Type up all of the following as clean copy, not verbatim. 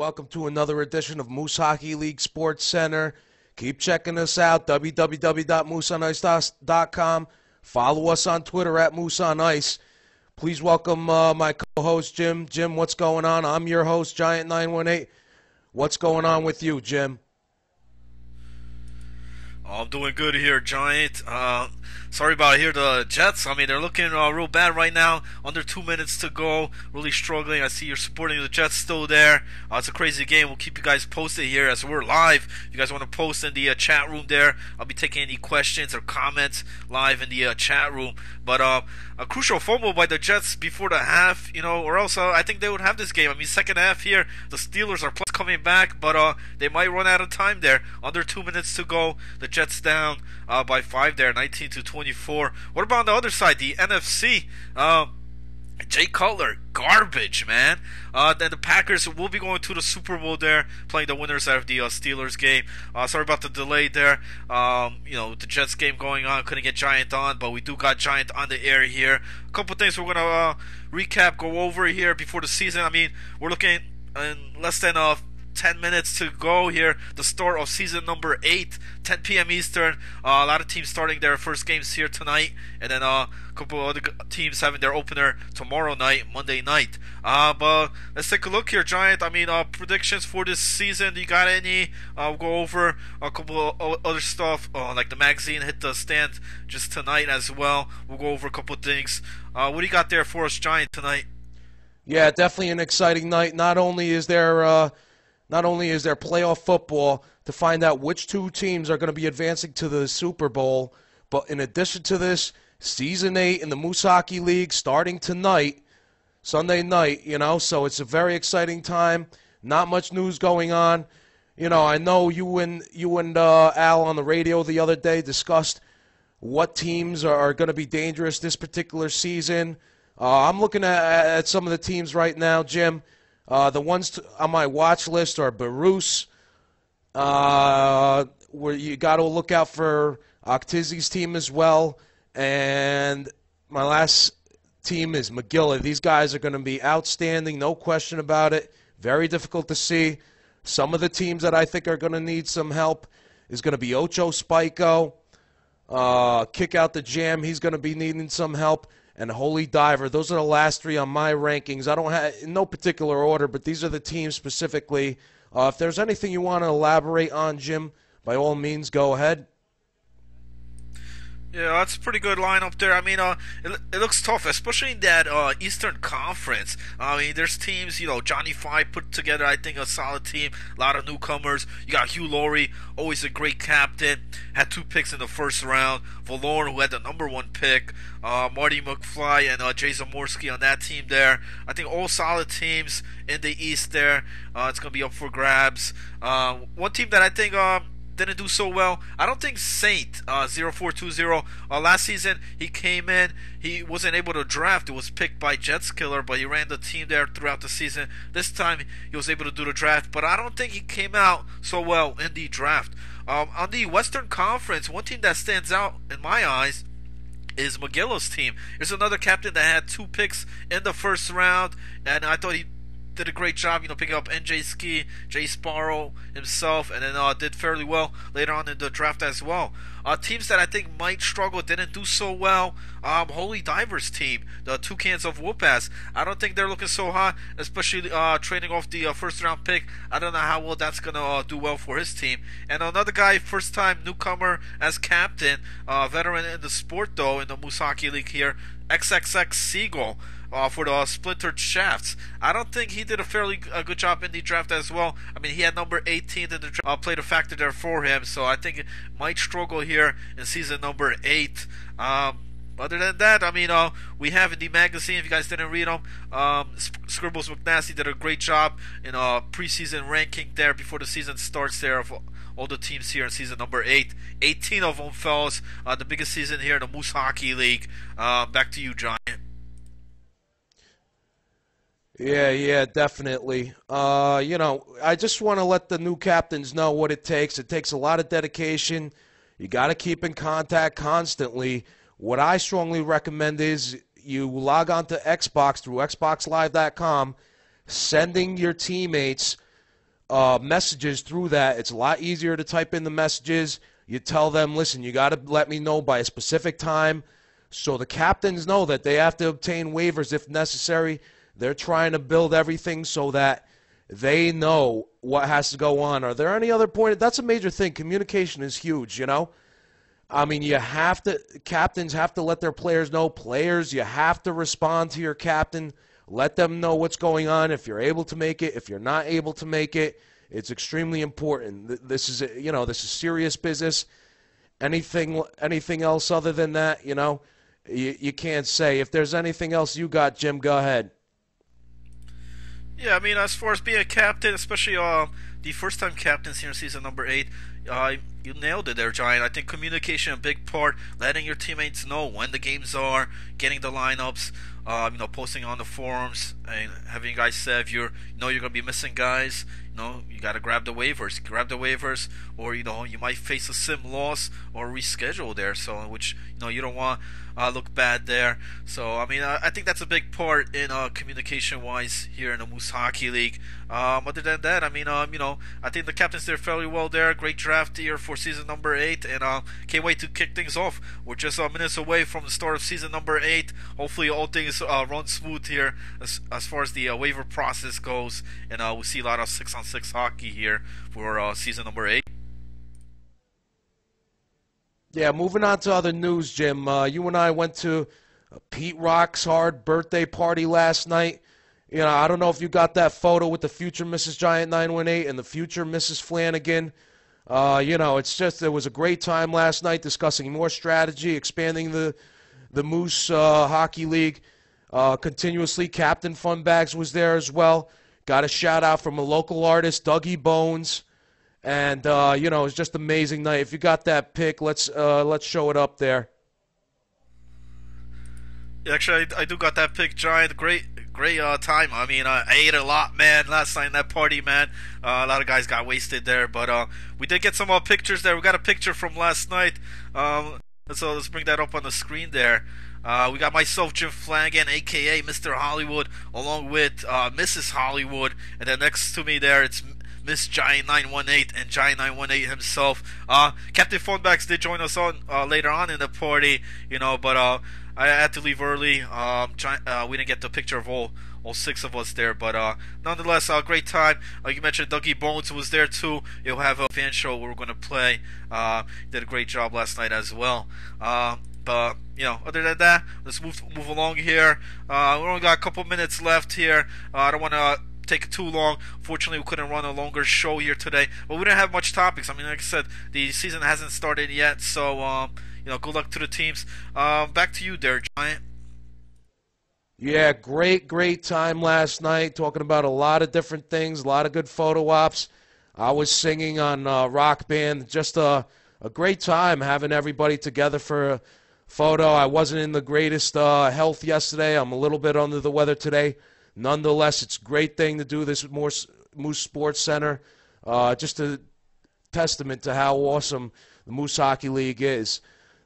Welcome to another edition of Moose Hockey League Sports Center. Keep checking us out, www.mooseonice.com. Follow us on Twitter at Moose on Ice. Please welcome my co-host, Jim. Jim, what's going on? I'm your host, Giant918. What's going on with you, Jim? I'm doing good here, Giant. Sorry about here, the Jets. I mean, they're looking real bad right now. Under 2 minutes to go. Really struggling. I see you're supporting the Jets still there. It's a crazy game. We'll keep you guys posted here as we're live. If you guys want to post in the chat room there, I'll be taking any questions or comments live in the chat room. But a crucial fumble by the Jets before the half, or else I think they would have this game. I mean, second half here, the Steelers are coming back, but they might run out of time there. Under 2 minutes to go. The Jets down by 5 there, 19-24. What about on the other side, the NFC? Jay Cutler, garbage, man. Then the Packers will be going to the Super Bowl there, playing the winners out of the Steelers game. Sorry about the delay there. The Jets game going on. Couldn't get Giant on, but we do got Giant on the air here. A couple things we're going to recap, go over here before the season. I mean, we're looking in less than 10 minutes to go here, the start of season number 8, 10 p.m. Eastern. A lot of teams starting their first games here tonight, and then a couple other teams having their opener tomorrow night, Monday night. But let's take a look here, Giant. I mean, predictions for this season, do you got any? We'll go over a couple of other stuff, like the magazine hit the stand just tonight as well. We'll go over a couple of things. What do you got there for us, Giant, tonight? Yeah, definitely an exciting night. Not only is there playoff football to find out which two teams are going to be advancing to the Super Bowl, but in addition to this, Season 8 in the Moose Hockey League starting tonight, Sunday night, so it's a very exciting time. Not much news going on. I know you and Al on the radio the other day discussed what teams are going to be dangerous this particular season. I'm looking at some of the teams right now, Jim. The ones on my watch list are Bruce, where you got to look out for Octizzi's team as well, and my last team is McGill. These guys are going to be outstanding, no question about it. Very difficult to see. Some of the teams that I think are going to need some help is going to be Ocho Spico, Kick Out the Jam. He's going to be needing some help. And Holy Diver. Those are the last three on my rankings. I don't have in no particular order, but these are the teams specifically. If there's anything you want to elaborate on, Jim, by all means, go ahead. Yeah, that's a pretty good lineup there. I mean, it looks tough, especially in that Eastern Conference. I mean, there's teams, Johnny Five put together, I think, a solid team. A lot of newcomers. You got Hugh Laurie, always a great captain. Had 2 picks in the first round. Valorn, who had the #1 pick. Marty McFly and Jay Zamorski on that team there. I think all solid teams in the East there. It's going to be up for grabs. One team that I think didn't do so well, I don't think Saint 0420 last season he came in, he wasn't able to draft. It was picked by Jetskiller, but he ran the team there throughout the season. This time he was able to do the draft, but I don't think he came out so well in the draft. On the Western Conference, one team that stands out in my eyes is McGillow's team. There's another captain that had 2 picks in the first round, and I thought he did a great job, picking up NJ Ski, Jay Sparrow himself, and then did fairly well later on in the draft as well. Teams that I think might struggle, didn't do so well. Holy Divers team, the Toucans of Whoop-Ass. I don't think they're looking so hot, especially trading off the first round pick. I don't know how well that's going to do well for his team. And another guy, first time newcomer as captain, veteran in the sport though, in the Moose Hockey League here, XXX Seagull. For the Splintered Shafts. I don't think he did a fairly good job in the draft as well. I mean, he had number 18 in the draft, played a factor there for him, so I think it might struggle here in season number 8. Other than that, I mean, we have in the magazine, if you guys didn't read them, Scribbles McNasty did a great job in preseason ranking there before the season starts there of all the teams here in season number 8. 18 of them, fellas. The biggest season here in the Moose Hockey League. Back to you, Giant. Yeah, definitely. I just want to let the new captains know what it takes. It takes a lot of dedication. You got to keep in contact constantly. What I strongly recommend is you log on to Xbox through xboxlive.com, sending your teammates messages through that. It's a lot easier to type in the messages. You tell them, listen, you got to let me know by a specific time. So the captains know that they have to obtain waivers if necessary. They're trying to build everything so that they know what has to go on. Are there any other point? That's a major thing. Communication is huge, you know? I mean, captains have to let their players know. Players, you have to respond to your captain. Let them know what's going on. If you're able to make it, if you're not able to make it, it's extremely important. This is, this is serious business. Anything else other than that, you can't say. If there's anything else you got, Jim, go ahead. Yeah, I mean, as far as being a captain, especially the first-time captains here in season number 8, you nailed it there, Giant. I think communication a big part, letting your teammates know when the games are, getting the lineups, posting on the forums, and having you guys say if you're going to be missing guys, you got to grab the waivers. Grab the waivers, or you might face a sim loss or reschedule there. So, which you don't want look bad there. So, I mean, I think that's a big part in communication-wise here in the Moose Hockey League. Other than that, I mean, I think the captains did fairly well there. Great draft here for season number 8, and can't wait to kick things off. We're just minutes away from the start of season number 8. Hopefully, all things run smooth here as far as the waiver process goes, and we'll see a lot of 6-on-6 hockey here for season number 8. Yeah, moving on to other news, Jim. You and I went to Pete Rock's hard birthday party last night. I don't know if you got that photo with the future Mrs. Giant 918 and the future Mrs. Flanagan. It was a great time last night discussing more strategy, expanding the Moose Hockey League continuously. Captain Funbags was there as well. Got a shout out from a local artist, Dougie Bones. And, it was just an amazing night. If you got that pic, let's show it up there. Yeah, actually, I do got that pic, Giant. Great time. I mean, I ate a lot, man, last night in that party, man. A lot of guys got wasted there, but we did get some pictures there. We got a picture from last night. So let's bring that up on the screen there. We got myself, Jim Flanagan, a.k.a. Mr. Hollywood, along with Mrs. Hollywood. And then next to me there, it's Miss Giant 918 and Giant 918 himself. Captain Funbacks did join us on later on in the party, but I had to leave early. We didn't get the picture of all 6 of us there, but nonetheless, great time. You mentioned Dougie Bones was there too. You'll have a fan show where we're going to play. Did a great job last night as well. But other than that, let's move along here. We only got a couple minutes left here. I don't want to take it too long. Fortunately, we couldn't run a longer show here today, but we didn't have much topics. I mean, like I said, the season hasn't started yet, so good luck to the teams. Back to you there, Giant. Yeah, great time last night, talking about a lot of different things, a lot of good photo ops. I was singing on Rock Band. Just a great time having everybody together for a photo. I wasn't in the greatest health yesterday. I'm a little bit under the weather today. Nonetheless, it's a great thing to do this with Moose Sports Center. Just a testament to how awesome the Moose Hockey League is.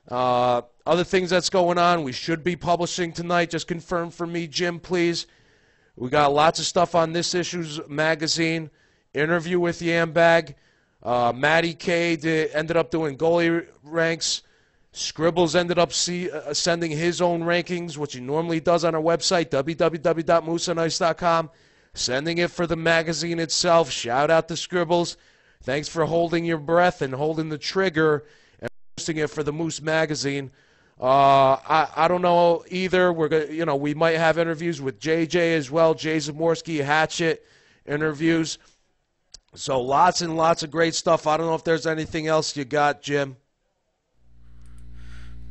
Other things that's going on, we should be publishing tonight. Just confirm for me, Jim, please. We got lots of stuff on This Issues magazine. Interview with Yambag. Matty K ended up doing goalie ranks. Scribbles ended up sending his own rankings, which he normally does on our website, www.mooseandIce.com. Sending it for the magazine itself. Shout out to Scribbles. Thanks for holding your breath and holding the trigger and posting it for the Moose magazine. I don't know either. We're gonna, we might have interviews with JJ as well. Jay Zamorski, Hatchet interviews. So lots and lots of great stuff. I don't know if there's anything else you got, Jim.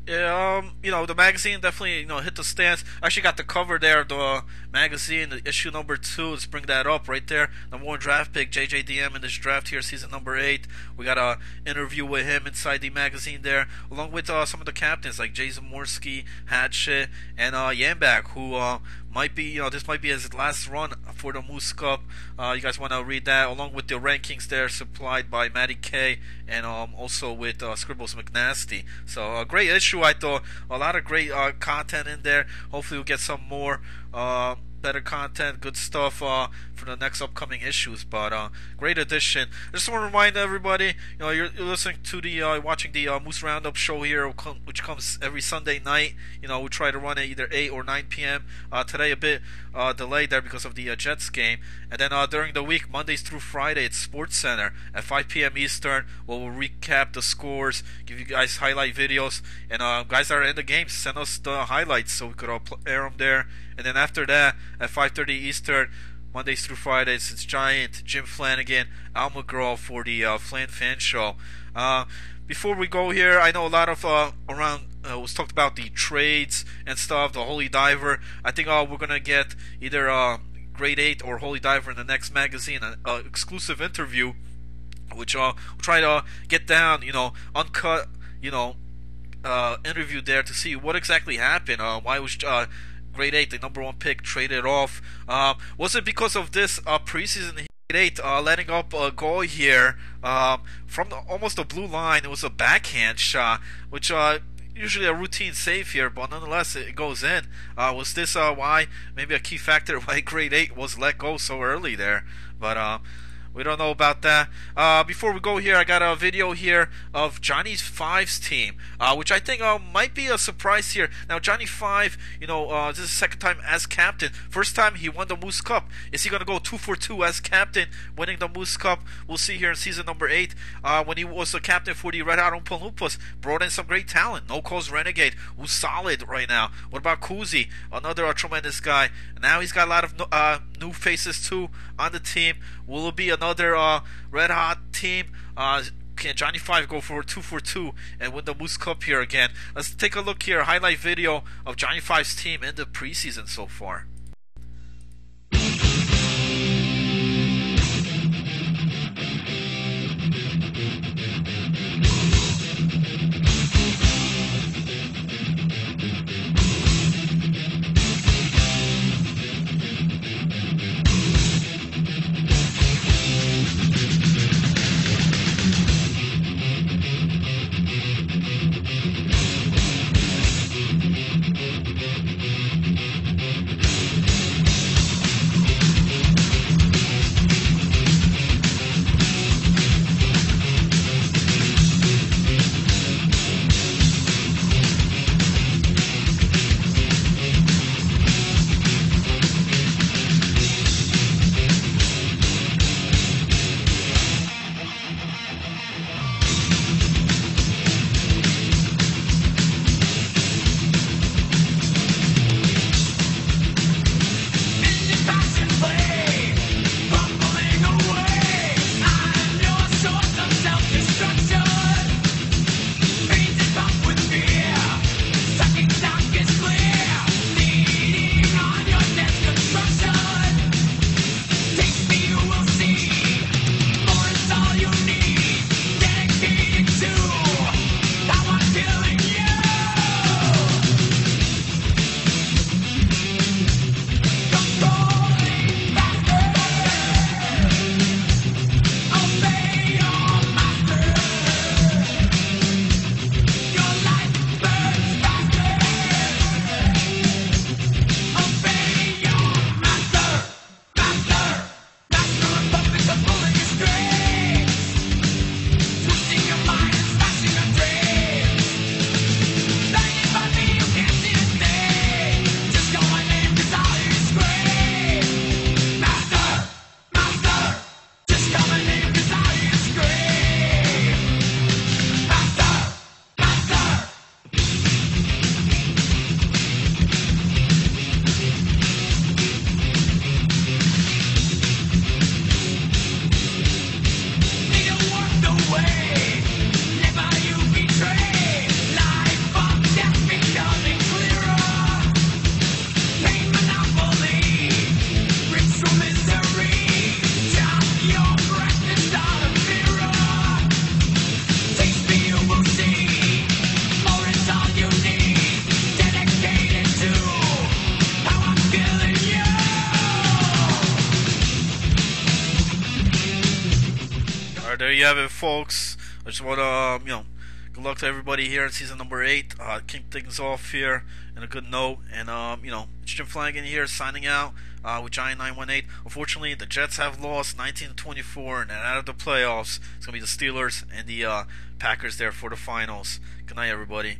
Yeah, the magazine definitely, hit the stands. I actually got the cover there of the magazine, the issue number 2. Let's bring that up right there. Number 1 draft pick, JJDM in this draft here, season number 8. We got an interview with him inside the magazine there, along with some of the captains like Jay Zamorski, Hatchet, and Yambak, who might be, this might be his last run for the Moose Cup. You guys want to read that, along with the rankings there supplied by Matty K, and also with Scribbles McNasty. So a great issue, I thought. A lot of great content in there. Hopefully we'll get some more better content, good stuff for the next upcoming issues. But great addition. I just want to remind everybody, you're listening to the watching the Moose Roundup show here, which comes every Sunday night. We try to run it either 8 or 9 p.m. Today a bit delayed there because of the Jets game. And then during the week, Mondays through Friday, it's SportsCenter at 5 p.m. Eastern. We'll recap the scores, give you guys highlight videos, and guys that are in the game, send us the highlights so we could air them there. And then after that, at 5:30 Eastern, Mondays through Fridays, it's Giant, Jim Flanagan, Al McGraw for the Flan Fan Show. Before we go here, I know a lot of around was talked about the trades and stuff, the Holy Diver. I think we're going to get either Grade 8 or Holy Diver in the next magazine, an exclusive interview, which we'll try to get down, uncut, interview there to see what exactly happened. Why was Grade 8, the number 1 pick, traded off? Was it because of this preseason Grade 8 letting up a goal here from almost the blue line? It was a backhand shot, which usually a routine save here, but nonetheless it goes in. Was this why, maybe a key factor why Grade 8 was let go so early there? But we don't know about that. Before we go here, I got a video here of Johnny Five's team, which I think might be a surprise here. Now, Johnny Five, this is his second time as captain. First time he won the Moose Cup. Is he going to go 2 for 2 as captain, winning the Moose Cup? We'll see here in season number 8. When he was the captain for the Red Hot Oompa Loompas, brought in some great talent. No Calls Renegade, who's solid right now. What about Kuzi, another tremendous guy? Now he's got a lot of new faces too on the team. Will it be another Red Hot team? Can Johnny Five go for 2 for 2 and win the Moose Cup here again? Let's take a look here. Highlight video of Johnny Five's team in the preseason so far. There you have it, folks. I just want to, Good luck to everybody here in season number 8. Kick things off here in a good note. And, it's Jim Flanagan here signing out with Giant 918. Unfortunately, the Jets have lost 19-24 and out of the playoffs. It's going to be the Steelers and the Packers there for the finals. Good night, everybody.